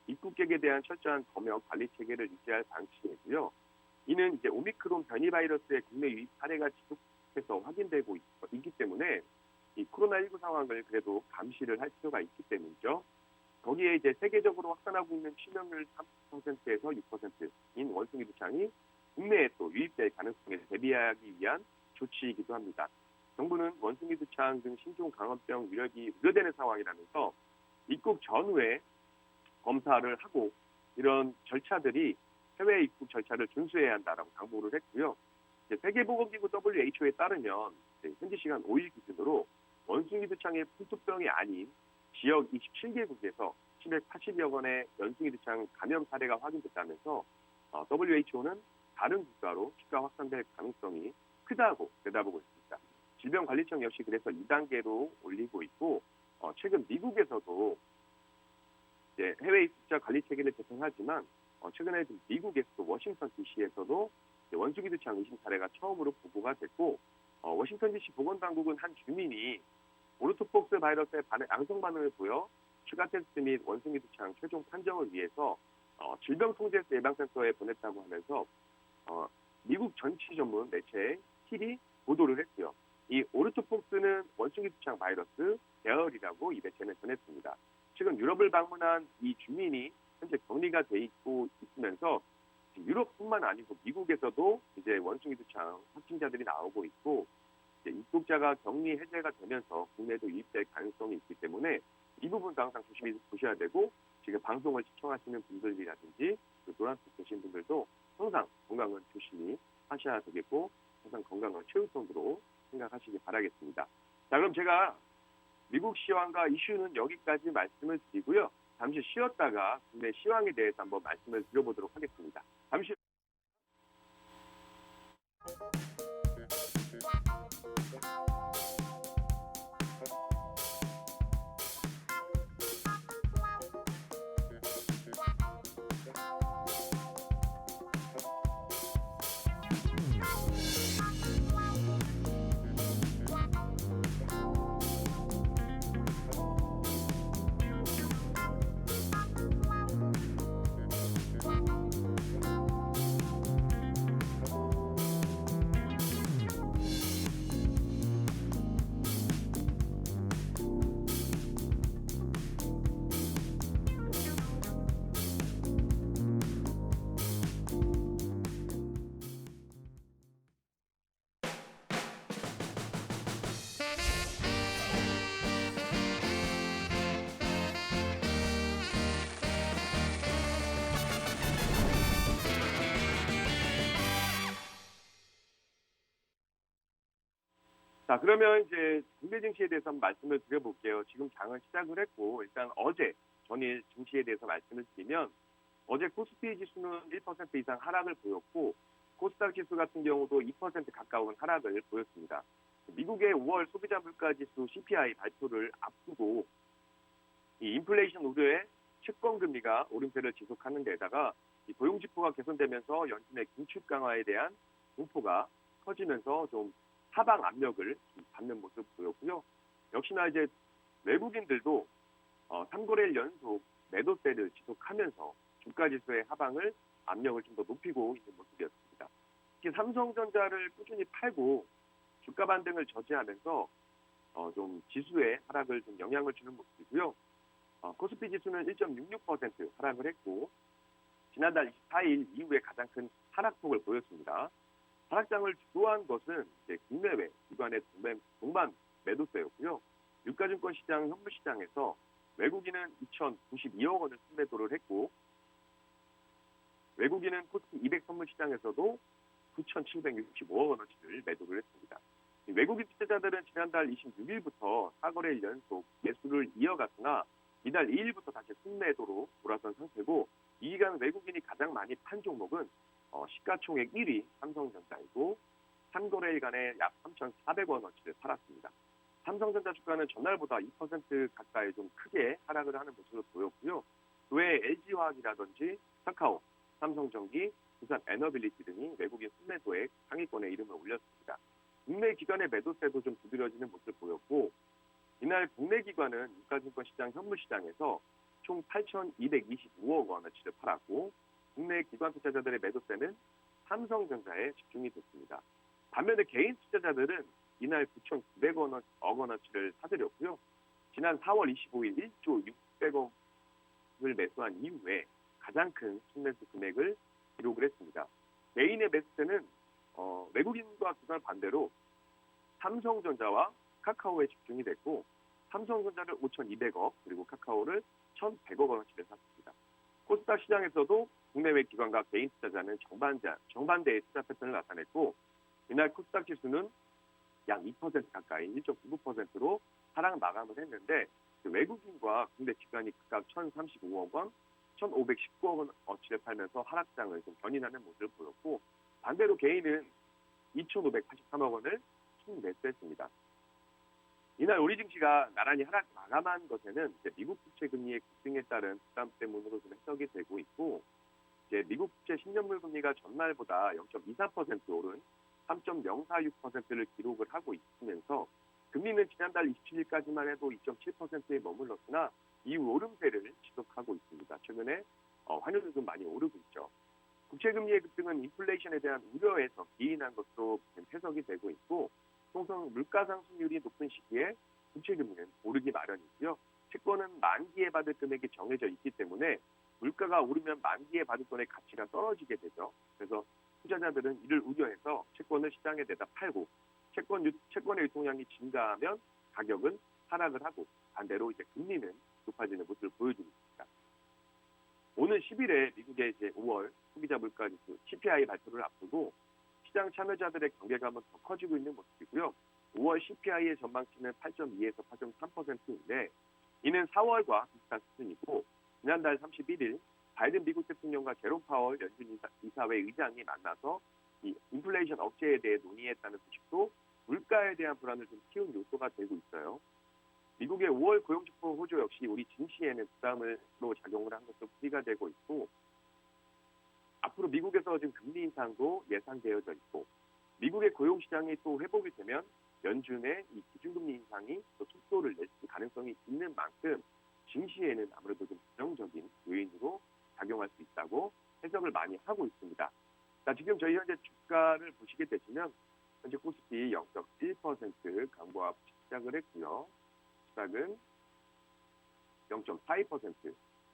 입국객에 대한 철저한 검역 관리 체계를 유지할 방침이고요. 이는 이제 오미크론 변이 바이러스의 국내 유입 사례가 지속해서 확인되고 있기 때문에 이 코로나19 상황을 그래도 감시를 할 필요가 있기 때문이죠. 거기에 이제 세계적으로 확산하고 있는 치명률 3%에서 6%인 원숭이 두창이 국내에 또 유입될 가능성에 대비하기 위한 조치이기도 합니다. 정부는 원숭이 두창 등 신종 감염병 유력이 우려되는 상황이라면서 입국 전후에 검사를 하고 이런 절차들이 해외 입국 절차를 준수해야 한다라고 당부를 했고요. 세계보건기구 WHO에 따르면 현지 시간 5일 기준으로 원숭이 두창의 풍토병이 아닌 지역 27개국에서 780여 건의 원숭이 두창 감염 사례가 확인됐다면서 WHO는 다른 국가로 추가 확산될 가능성이 크다고 내다보고 있습니다. 질병관리청 역시 그래서 2단계로 올리고 있고, 최근 미국에서도 이제 해외 입국자 관리 체계를 개편하지만 최근에 미국에서도 워싱턴 DC에서도 원숭이 두창 의심 사례가 처음으로 보고가 됐고, 워싱턴 DC 보건당국은 한 주민이 오르토폭스 바이러스의 양성 반응을 보여 추가 테스트 및 원숭이 두창 최종 판정을 위해서 질병통제세 예방센터에 보냈다고 하면서 미국 정치 전문 매체 힐이 보도를 했고요. 이 오르토폭스는 원숭이 두창 바이러스 계열이라고 이 매체는 전했습니다. 최근 유럽을 방문한 이 주민이 현재 격리가 돼 있으면서 유럽뿐만 아니고 미국에서도 이제 원숭이 두창 확진자들이 나오고 있고, 이제 입국자가 격리 해제가 되면서 국내에도 유입될 가능성이 있기 때문에 이 부분도 항상 조심히 보셔야 되고, 지금 방송을 시청하시는 분들이라든지 노란색 계신 분들도 항상 건강은 조심히 하셔야 되겠고, 항상 건강을 최우선으로 생각하시기 바라겠습니다. 자, 그럼 제가 미국 시황과 이슈는 여기까지 말씀을 드리고요. 잠시 쉬었다가 국내 시황에 대해서 한번 말씀을 드려보도록 하겠습니다. 잠시 자, 그러면 이제 국내 증시에 대해서 한번 말씀을 드려볼게요. 지금 장을 시작을 했고, 일단 어제 전일 증시에 대해서 말씀을 드리면, 어제 코스피 지수는 1% 이상 하락을 보였고, 코스닥 지수 같은 경우도 2% 가까운 하락을 보였습니다. 미국의 5월 소비자 물가 지수 CPI 발표를 앞두고 이 인플레이션 우려에 채권 금리가 오름세를 지속하는 데다가 이 고용 지표가 개선되면서 연준의 긴축 강화에 대한 공포가 커지면서 좀 하방 압력을 받는 모습 보였고요. 역시나 이제 외국인들도 3거래일 연속 매도세를 지속하면서 주가 지수의 하방을 압력을 좀 더 높이고 있는 모습이었습니다. 특히 삼성전자를 꾸준히 팔고 주가 반등을 저지하면서 좀 지수에 하락을 좀 영향을 주는 모습이고요. 코스피 지수는 1.66% 하락을 했고 지난달 24일 이후에 가장 큰 하락폭을 보였습니다. 하락장을 주도한 것은 이제 국내외 기관의 동반 매도세였고요. 유가증권 시장, 현물 시장에서 외국인은 2,092억 원을 순매도를 했고 외국인은 코스피 200 선물 시장에서도 9,765억 원어치를 매도를 했습니다. 외국인 투자자들은 지난달 26일부터 4거래일 연속 매수를 이어갔으나 이달 2일부터 다시 순매도로 돌아선 상태고 이 기간 외국인이 가장 많이 판 종목은 시가총액 1위 삼성전자이고 3거래일간에 약 3,400원어치를 팔았습니다. 삼성전자 주가는 전날보다 2% 가까이 좀 크게 하락을 하는 모습을 보였고요. 그 외에 LG화학이라든지 카카오, 삼성전기, 부산 에너빌리티 등이 외국인 순매도액 상위권에 이름을 올렸습니다. 국내 기관의 매도세도 좀 두드러지는 모습을 보였고 이날 국내 기관은 유가증권 시장, 현물 시장에서 총 8,225억 원어치를 팔았고 국내 기관 투자자들의 매도세는 삼성전자에 집중이 됐습니다. 반면에 개인 투자자들은 이날 9,900억 원어치를 사들였고요. 지난 4월 25일 1조 600억을 매수한 이후에 가장 큰 순매수 금액을 기록을 했습니다. 개인의 매수세는 외국인과 기관 반대로 삼성전자와 카카오에 집중이 됐고 삼성전자를 5,200억 그리고 카카오를 1,100억 원어치를 샀습니다. 코스닥 시장에서도 국내외 기관과 개인 투자자는 정반대의 투자 패턴을 나타냈고 이날 코스닥 지수는 약 2% 가까이 1.99%로 하락 마감을 했는데 외국인과 국내 기관이 각각 1,035억 원, 1,519억 원어치를 팔면서 하락장을 좀 견인하는 모습을 보였고 반대로 개인은 2,583억 원을 순매수했습니다. 이날 우리 증시가 나란히 하락 마감한 것에는 이제 미국 국채 금리의 급등에 따른 부담 때문으로 좀 해석이 되고 있고 이제 미국 국채 10년물 금리가 전날보다 0.24% 오른 3.046%를 기록을 하고 있으면서 금리는 지난달 27일까지만 해도 2.7%에 머물렀으나 이후 오름세를 지속하고 있습니다. 최근에 환율도 좀 많이 오르고 있죠. 국채금리의 급등은 인플레이션에 대한 우려에서 기인한 것으로 해석이 되고 있고 통상 물가 상승률이 높은 시기에 국채금리는 오르기 마련이고요. 채권은 만기에 받을 금액이 정해져 있기 때문에 물가가 오르면 만기에 받을 돈의 가치가 떨어지게 되죠. 그래서 투자자들은 이를 우려해서 채권을 시장에 내다 팔고 채권의 유통량이 증가하면 가격은 하락을 하고 반대로 이제 금리는 높아지는 모습을 보여주고 있습니다. 오늘 10일에 미국의 이제 5월 소비자 물가지수 CPI 발표를 앞두고 시장 참여자들의 경계감은 더 커지고 있는 모습이고요. 5월 CPI의 전망치는 8.2에서 8.3%인데 이는 4월과 비슷한 수준이고 지난달 31일 바이든 미국 대통령과 제롬 파월 연준 이사회 의장이 만나서 이 인플레이션 억제에 대해 논의했다는 소식도 물가에 대한 불안을 좀 키운 요소가 되고 있어요. 미국의 5월 고용지표 호조 역시 우리 증시에는 부담으로 작용을 한 것으로 풀이가 되고 있고 앞으로 미국에서 지금 금리 인상도 예상되어져 있고 미국의 고용시장이 또 회복이 되면 연준의 이 기준금리 인상이 또 속도를 낼 가능성이 있는 만큼 증시에는 아무래도 좀 부정적인 요인으로 작용할 수 있다고 해석을 많이 하고 있습니다. 자, 지금 저희 현재 주가를 보시게 되시면 현재 코스피 0.1% 강보합 시작을 했고요. 시작은 0.42%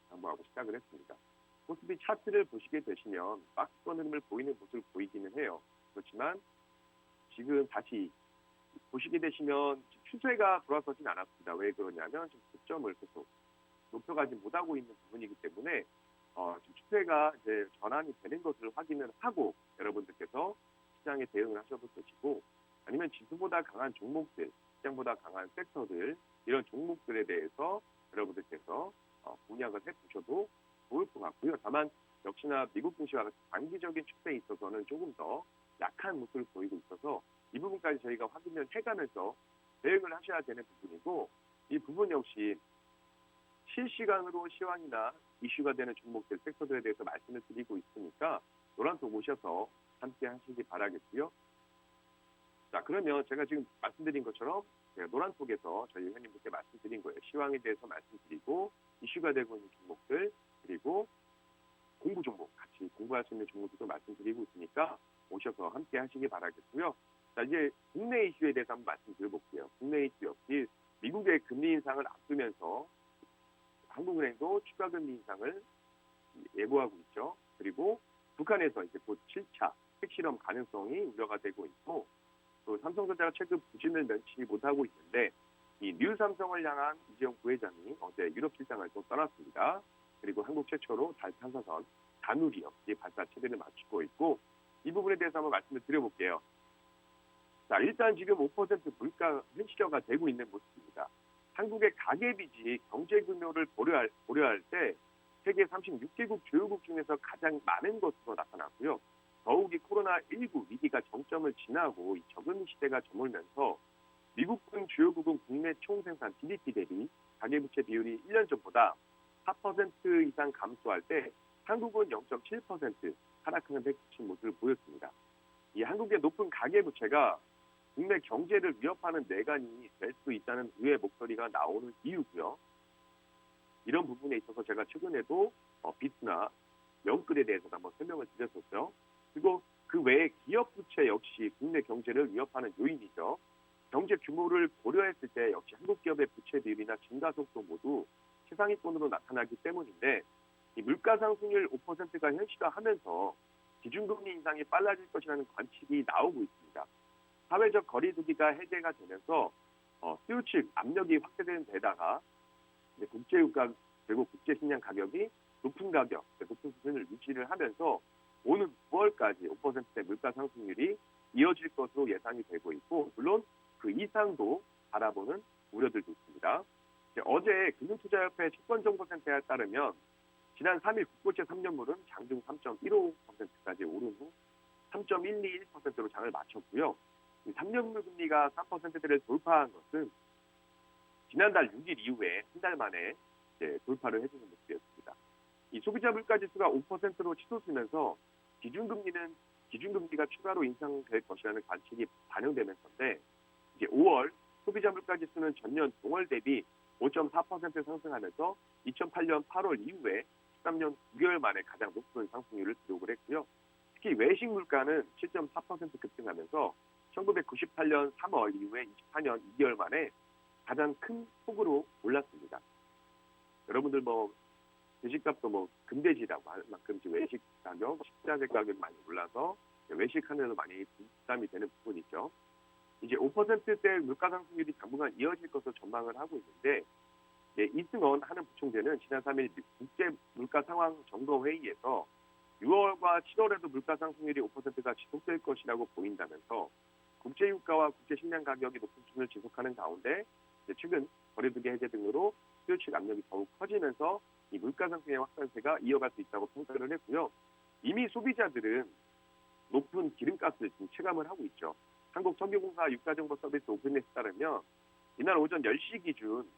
강보하고 시작을 했습니다. 코스피 차트를 보시게 되시면 박스권 흐름을 보이는 모습을 보이기는 해요. 그렇지만 지금 다시 보시게 되시면 추세가 돌아서진 않았습니다. 왜 그러냐면 지금 고점을 계속 높여가지 못하고 있는 부분이기 때문에 지금 추세가 이제 전환이 되는 것을 확인을 하고 여러분들께서 시장에 대응을 하셔도 되시고 아니면 지수보다 강한 종목들, 시장보다 강한 섹터들 이런 종목들에 대해서 여러분들께서 공략을 해보셔도 좋을 것 같고요. 다만 역시나 미국 증시와 같이 단기적인 추세에 있어서는 조금 더 약한 모습을 보이고 있어서 이 부분까지 저희가 확인을 해가면서 대응을 하셔야 되는 부분이고 이 부분 역시 실시간으로 시황이나 이슈가 되는 종목들, 섹터들에 대해서 말씀을 드리고 있으니까 노란톡 오셔서 함께 하시기 바라겠고요. 자, 그러면 제가 지금 말씀드린 것처럼 제가 노란톡에서 저희 회원님들께 말씀드린 거예요. 시황에 대해서 말씀드리고 이슈가 되고 있는 종목들 그리고 공부 종목 같이 공부할 수 있는 종목들도 말씀드리고 있으니까 오셔서 함께 하시기 바라겠고요. 자, 이제 국내 이슈에 대해서 한번 말씀드려볼게요. 국내 이슈 역시 미국의 금리 인상을 앞두면서 한국은행도 추가 금리 인상을 예고하고 있죠. 그리고 북한에서 이제 곧 7차 핵실험 가능성이 우려가 되고 있고, 또 삼성전자가 최근 부진을 면치 못하고 있는데 이 뉴 삼성을 향한 이재용 부회장이 어제 유럽 출장을 또 떠났습니다. 그리고 한국 최초로 달 탐사선 다누리 역시 발사 체계를 마치고 있고, 이 부분에 대해서 한번 말씀을 드려볼게요. 자, 일단 지금 5% 물가 현실화가 되고 있는 모습입니다. 한국의 가계빚이 경제 규모를 고려할 때 세계 36개국 주요국 중에서 가장 많은 것으로 나타났고요. 더욱이 코로나19 위기가 정점을 지나고 이 저금리 시대가 저물면서 미국등 주요국은 국내 총생산 GDP 대비 가계부채 비율이 1년 전보다 4% 이상 감소할 때 한국은 0.7% 하락하는 백수친 모습을 보였습니다. 이 한국의 높은 가계부채가 국내 경제를 위협하는 내관이 될 수 있다는 의회 목소리가 나오는 이유고요. 이런 부분에 있어서 제가 최근에도 빚이나 영끌에 대해서 한번 설명을 드렸었죠. 그리고 그 외에 기업 부채 역시 국내 경제를 위협하는 요인이죠. 경제 규모를 고려했을 때 역시 한국 기업의 부채 비율이나 증가 속도 모두 최상위권으로 나타나기 때문인데, 이 물가 상승률 5%가 현실화하면서 기준금리 인상이 빨라질 것이라는 관측이 나오고 있습니다. 사회적 거리두기가 해제가 되면서 수요 측 압력이 확대되는 데다가 국제유가 그리고 국제식량 가격이 높은 높은 수준을 유지를 하면서 오는 9월까지 5%의 물가 상승률이 이어질 것으로 예상이 되고 있고, 물론 그 이상도 바라보는 우려들도 있습니다. 어제 금융투자협회 채권정보센터에 따르면 지난 3일 국고채 3년물은 장중 3.15%까지 오른 후 3.121%로 장을 마쳤고요. 3년물 금리가 3%대를 돌파한 것은 지난달 6일 이후에 한 달 만에 돌파를 해주는 모습이었습니다. 이 소비자 물가지수가 5%로 치솟으면서 기준금리가 추가로 인상될 것이라는 관측이 반영되면서인데, 이제 5월 소비자 물가지수는 전년 동월 대비 5.4% 상승하면서 2008년 8월 이후에 13년 9개월 만에 가장 높은 상승률을 기록을 했고요. 특히 외식 물가는 7.4% 급등하면서 1998년 3월 이후에 24년 2개월 만에 가장 큰 폭으로 올랐습니다. 여러분들 외식값도 금대지라고 할 만큼 외식 가격, 식자재 가격이 많이 올라서 외식하는데도 많이 부담이 되는 부분이죠. 이제 5%대 물가 상승률이 당분간 이어질 것으로 전망을 하고 있는데, 이승원 한은 부총재는 지난 3일 국제 물가 상황 점검 회의에서 6월과 7월에도 물가 상승률이 5%가 지속될 것이라고 보인다면서 국제유가와 국제식량 가격이 높은 수준을 지속하는 가운데 최근 거리두기 해제 등으로 수요 측 압력이 더욱 커지면서 이 물가 상승의 확산세가 이어갈 수 있다고 평가를 했고요. 이미 소비자들은 높은 기름값을 지금 체감을 하고 있죠. 한국석유공사 유가정보서비스 오픈넷에 따르면 이날 오전 10시 기준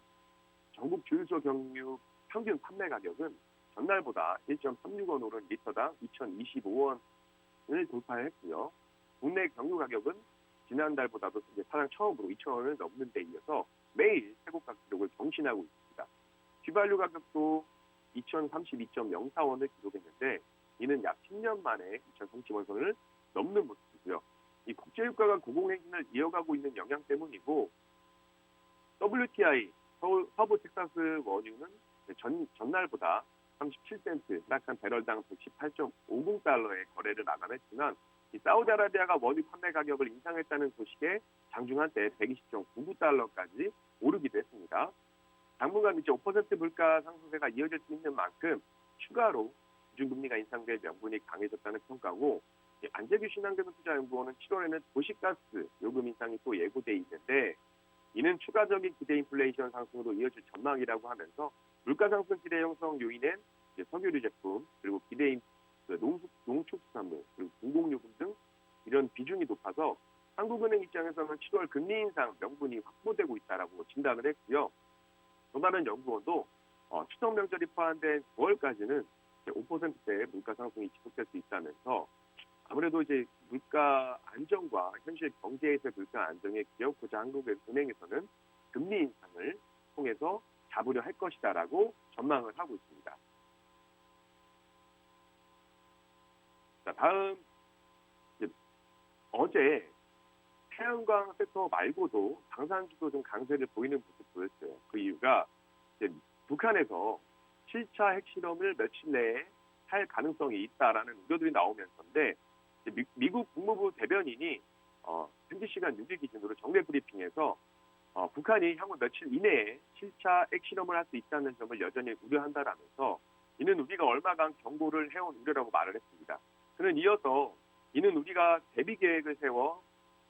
전국 주유소 경유 평균 판매 가격은 전날보다 1.36원 오른 리터당 2,025원을 돌파했고요. 국내 경유 가격은 지난달보다도 이제 사상 처음으로 2,000원을 넘는 데 이어서 매일 최고가 기록을 경신하고 있습니다. 휘발유 가격도 2,032.04원을 기록했는데 이는 약 10년 만에 2,030원 선을 넘는 모습이고요. 이 국제유가가 고공행진을 이어가고 있는 영향 때문이고, WTI 서부 텍사스 원유는 전날보다 37센트, 하락한 배럴당 118.50달러의 거래를 마감했지만 이 사우디아라비아가 원유 판매 가격을 인상했다는 소식에 장중 한때 120.99달러까지 오르기도 했습니다. 당분간 이제 5% 물가 상승세가 이어질 수 있는 만큼 추가로 기준금리가 인상될 명분이 강해졌다는 평가고, 안재규 신한금융투자연구원은 7월에는 도시가스 요금 인상이 또 예고돼 있는데 이는 추가적인 기대 인플레이션 상승으로 이어질 전망이라고 하면서 물가 상승 기대 형성 요인은 석유류 제품 그리고 기대인 농축수산물 그리고 공공요금 등 이런 비중이 높아서 한국은행 입장에서는 7월 금리 인상 명분이 확보되고 있다라고 진단을 했고요. 또 다른 연구원도 추석 명절이 포함된 9월까지는 5%대 물가 상승이 지속될 수 있다면서 아무래도 이제 물가 안정과 현실 경제에서의 물가 안정에 기여하고자 한국은행에서는 금리 인상을 통해서 잡으려 할 것이다라고 전망을 하고 있습니다. 자, 다음 어제 태양광 섹터 말고도 방산주도 좀 강세를 보이는 모습 보였어요. 그 이유가 이제 북한에서 7차 핵실험을 며칠 내에 할 가능성이 있다라는 우려들이 나오면서인데 미국 국무부 대변인이 현지 시간 6일 기준으로 정례 브리핑에서 북한이 향후 며칠 이내에 7차 핵실험을 할 수 있다는 점을 여전히 우려한다라면서 이는 우리가 얼마간 경고를 해온 우려라고 말을 했습니다. 그는 이어서 이는 우리가 대비 계획을 세워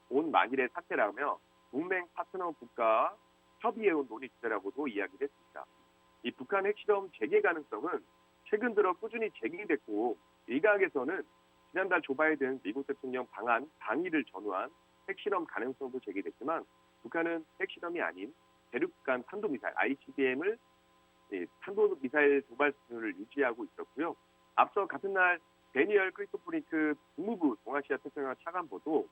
온 만일의 사태라며 동맹 파트너 국가와 협의해온 논의 주제라고도 이야기를 했습니다. 이 북한 핵실험 재개 가능성은 최근 들어 꾸준히 제기됐고 일각에서는 지난달 조 바이든 미국 대통령 방한 방위를 전후한 핵실험 가능성도 제기됐지만 북한은 핵실험이 아닌 대륙간 탄도미사일 ICBM을 탄도미사일 도발 수준을 유지하고 있었고요. 앞서 같은 날 데니얼 크리스토프링크 국무부 동아시아 태평양 차관보도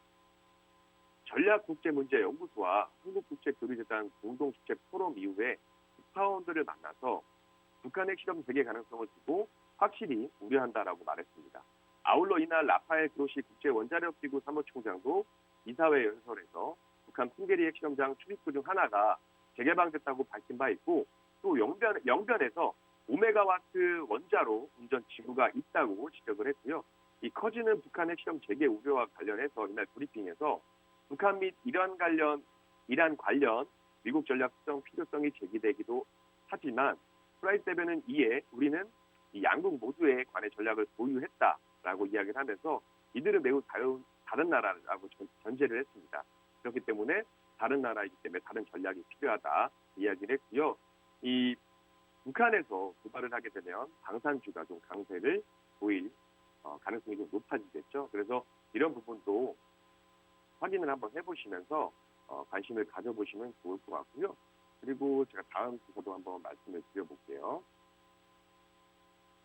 전략국제문제연구소와 한국국제교류재단 공동주최 포럼 이후에 특파원들을 만나서 북한 핵실험 재개 가능성을 두고 확실히 우려한다라고 말했습니다. 아울러 이날 라파엘 그로시 국제원자력기구 사무총장도 이사회 연설에서 북한 풍계리 핵실험장 출입구 중 하나가 재개방됐다고 밝힌 바 있고 또 영변에서 오메가와트 원자로 운전 징후가 있다고 지적을 했고요. 이 커지는 북한 핵실험 재개 우려와 관련해서 이날 브리핑에서 북한 및 이란 관련 미국 전략 수정 필요성이 제기되기도 하지만 프라이스 대변은 이에 우리는 이 양국 모두에 관해 전략을 보유했다라고 이야기를 하면서 이들은 매우 다른 나라라고 전제를 했습니다. 그렇기 때문에 다른 나라이기 때문에 다른 전략이 필요하다 이야기를 했고요. 이 북한에서 도발을 하게 되면 방산주가 좀 강세를 보일 가능성이 좀 높아지겠죠. 그래서 이런 부분도 확인을 한번 해보시면서 관심을 가져보시면 좋을 것 같고요. 그리고 제가 다음 주소도 한번 말씀을 드려볼게요.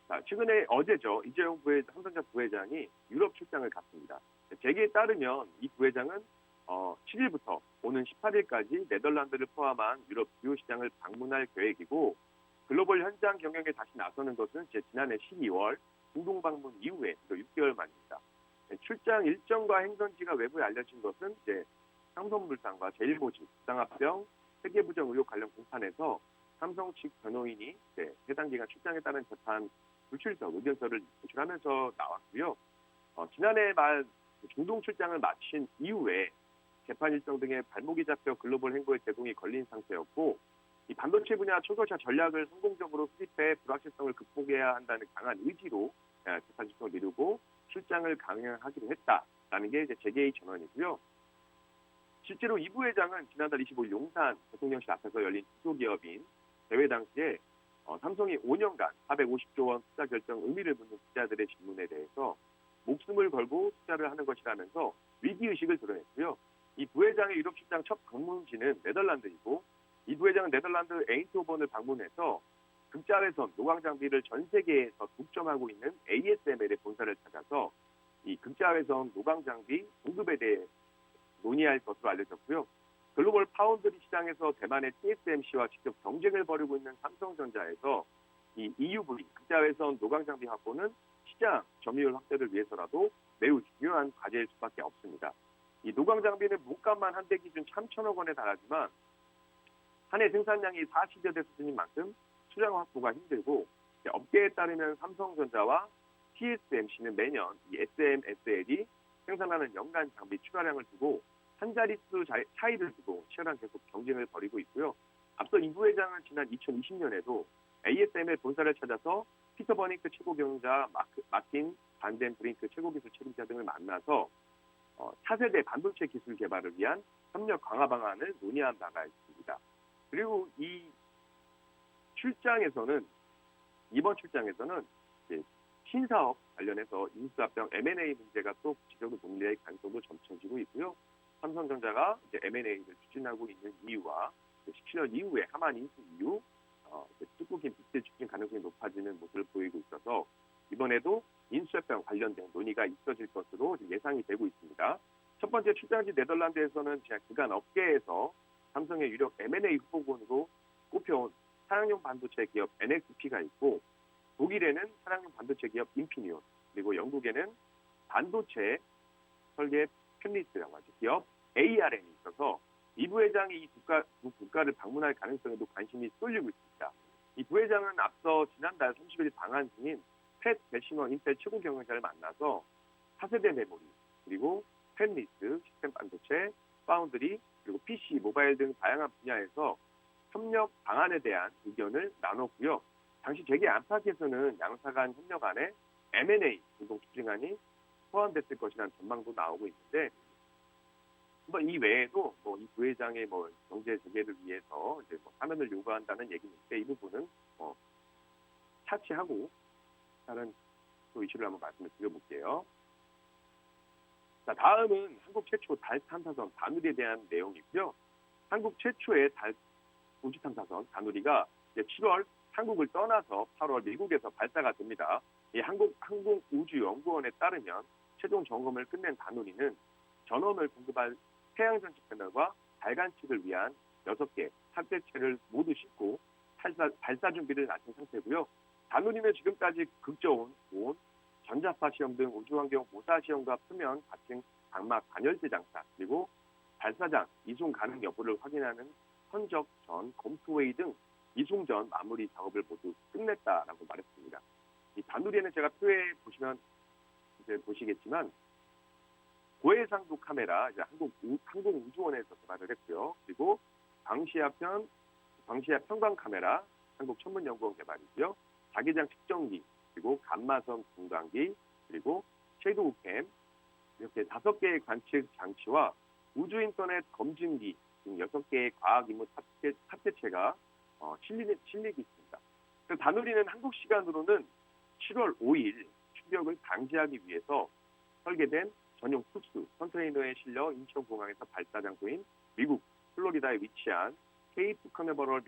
자, 최근에 어제죠. 이재용 삼성전자 부회장이 유럽 출장을 갔습니다. 재계에 따르면 이 부회장은 7일부터 오는 18일까지 네덜란드를 포함한 유럽 주요 시장을 방문할 계획이고 글로벌 현장 경영에 다시 나서는 것은 지난해 12월 중동 방문 이후에 또 6개월 만입니다. 출장 일정과 행선지가 외부에 알려진 것은 삼성물산과 제일모직, 부당합병, 회계부정 의혹 관련 공판에서 삼성 측 변호인이 해당 기간 출장에 따른 재판 불출석 의견서를 제출하면서 나왔고요. 지난해 말 중동 출장을 마친 이후에 재판 일정 등의 발목이 잡혀 글로벌 행보에 제동이 걸린 상태였고 이 반도체 분야 초도자 전략을 성공적으로 수립해 불확실성을 극복해야 한다는 강한 의지로 재판 일정을 미루고 출장을 강행하기로 했다라는 게 재계의 전언이고요. 실제로 이 부회장은 지난달 25일 용산 대통령실 앞에서 열린 주소기업인 대회 당시에 삼성이 5년간 450조 원 투자 결정 의미를 묻는 기자들의 질문에 대해서 목숨을 걸고 투자를 하는 것이라면서 위기의식을 드러냈고요. 이 부회장의 유럽 출장 첫 방문지는 네덜란드이고 이 부회장은 네덜란드 에인트호번을 방문해서 극자외선 노광 장비를 전 세계에서 독점하고 있는 ASML의 본사를 찾아서 이 극자외선 노광 장비 공급에 대해 논의할 것으로 알려졌고요. 글로벌 파운드리 시장에서 대만의 TSMC와 직접 경쟁을 벌이고 있는 삼성전자에서 이 EUV 극자외선 노광 장비 확보는 시장 점유율 확대를 위해서라도 매우 중요한 과제일 수밖에 없습니다. 이 노광 장비는 목값만 한 대 기준 3천억 원에 달하지만 한 해 생산량이 40여 대 수준인 만큼 수량 확보가 힘들고 업계에 따르면 삼성전자와 TSMC는 매년 이 SMSL이 생산하는 연간 장비 출하량을 두고 한 자릿수 차이를 두고 치열한 계속 경쟁을 벌이고 있고요. 앞서 이 부회장은 지난 2020년에도 ASML 본사를 찾아서 피터 버닝크 최고 경영자 마틴 반덴 브링크 최고 기술 책임자 등을 만나서 차세대 반도체 기술 개발을 위한 협력 강화 방안을 논의한 바가 있습니다. 그리고 이 이번 출장에서는 신사업 관련해서 인수합병 M&A 문제가 또 구체적으로 논의될 가능성도 점쳐지고 있고요. 삼성전자가 M&A를 추진하고 있는 이유와 17년 이후에 하만 인수 이후 축구긴 빚을 추진 가능성이 높아지는 모습을 보이고 있어서 이번에도 인수합병 관련된 논의가 있어질 것으로 예상이 되고 있습니다. 첫 번째 출장지 네덜란드에서는 그간 업계에서 삼성의 유력 M&A 후보군으로 꼽혀온 차량용 반도체 기업 NXP가 있고 독일에는 차량용 반도체 기업 인피니온 그리고 영국에는 반도체 설계 펜리스라고 하죠. 기업 ARM이 있어서 이 부회장이 이 두 국가를 방문할 가능성에도 관심이 쏠리고 있습니다. 이 부회장은 앞서 지난달 30일 방한 중인 팻 배시머 인텔 최고 경영자를 만나서 차세대 메모리, 그리고 팻리스, 시스템 반도체, 파운드리, 그리고 PC, 모바일 등 다양한 분야에서 협력 방안에 대한 의견을 나눴고요. 당시 재계 안팎에서는 양사 간 협력안에 M&A 공동 추진안이 포함됐을 것이라는 전망도 나오고 있는데, 이 외에도 이 부회장의 경제 재개를 위해서 이제 사면을 요구한다는 얘기인데, 이 부분은 차치하고 다른 또 이슈를 한번 말씀을 드려볼게요. 자, 다음은 한국 최초 달 탐사선 다누리에 대한 내용이고요. 한국 최초의 달 우주 탐사선 다누리가 이제 7월 한국을 떠나서 8월 미국에서 발사가 됩니다. 이 한국 항공우주연구원에 따르면 최종 점검을 끝낸 다누리는 전원을 공급할 태양전지 패널과 발관측을 위한 6개 탑재체를 모두 싣고 발사 준비를 마친 상태고요. 다누리는 지금까지 극저온, 전자파 시험 등 우주환경 모사 시험과 표면 가칭 장막 단열재 장착, 그리고 발사장 이송 가능 여부를 확인하는 선적 전 검토회의 등 이송 전 마무리 작업을 모두 끝냈다라고 말했습니다. 이 다누리에는 제가 표에 보시면 이제 보시겠지만 고해상도 카메라 이제 항공우주원에서 개발을 했고요. 그리고 광시야 편광 카메라 한국천문연구원 개발이고요. 자기장 측정기, 그리고 감마선 분광기, 그리고 섀도우 캠, 이렇게 5개의 관측 장치와 우주인터넷 검증기 등 6개의 과학 임무 탑재체가 실리고 있습니다. 다누리는 한국 시간으로는 7월 5일 추격을 방지하기 위해서 설계된 전용 특수 컨테이너에 실려 인천공항에서 발사 장소인 미국 플로리다에 위치한 케이프 커네버럴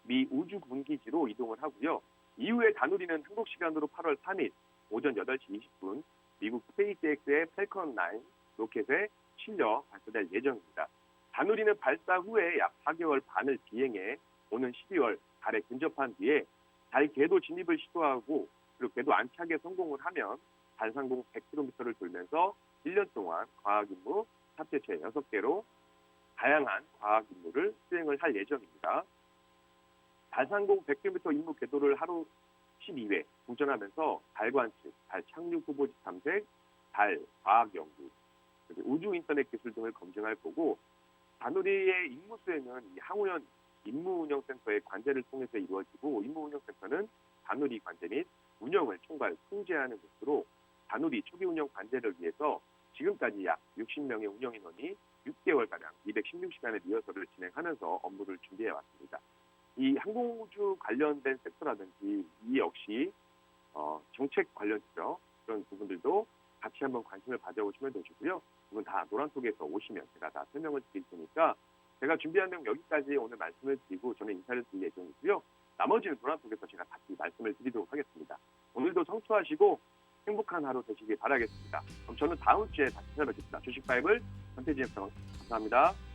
미 우주군기지로 이동을 하고요. 이후에 다누리는 한국 시간으로 8월 3일 오전 8시 20분 미국 스페이스X의 팰컨 9 로켓에 실려 발사될 예정입니다. 다누리는 발사 후에 약 4개월 반을 비행해 오는 12월 달에 근접한 뒤에 달 궤도 진입을 시도하고, 그리고 궤도 안착에 성공을 하면 달 상공 100km를 돌면서 1년 동안 과학 임무 탑재체 6개로 다양한 과학 임무를 수행을 할 예정입니다. 달 상공 100km 임무 궤도를 하루 12회 공전하면서 달 관측, 달 착륙 후보지 탐색, 달 과학 연구, 우주 인터넷 기술 등을 검증할 거고, 다누리의 임무 수행은 이 항우연 임무운영센터의 관제를 통해서 이루어지고, 임무운영센터는 다누리 관제 및 운영을 총괄 통제하는 것으로 다누리 초기 운영 관제를 위해서 지금까지 약 60명의 운영 인원이 6개월가량 216시간의 리허설을 진행하면서 업무를 준비해 왔습니다. 이 항공우주 관련된 섹터라든지 이 역시 정책 관련주죠. 그런 부분들도 같이 한번 관심을 가져오시면 되시고요. 이건 다 노란톡에서 오시면 제가 다 설명을 드릴 테니까 제가 준비한 내용 여기까지 오늘 말씀을 드리고 저는 인사를 드릴 예정이고요. 나머지는 노란톡에서 제가 다시 말씀을 드리도록 하겠습니다. 오늘도 성투하시고 행복한 하루 되시길 바라겠습니다. 그럼 저는 다음 주에 다시 찾아뵙겠습니다. 주식바이블 전태진입니다. 감사합니다.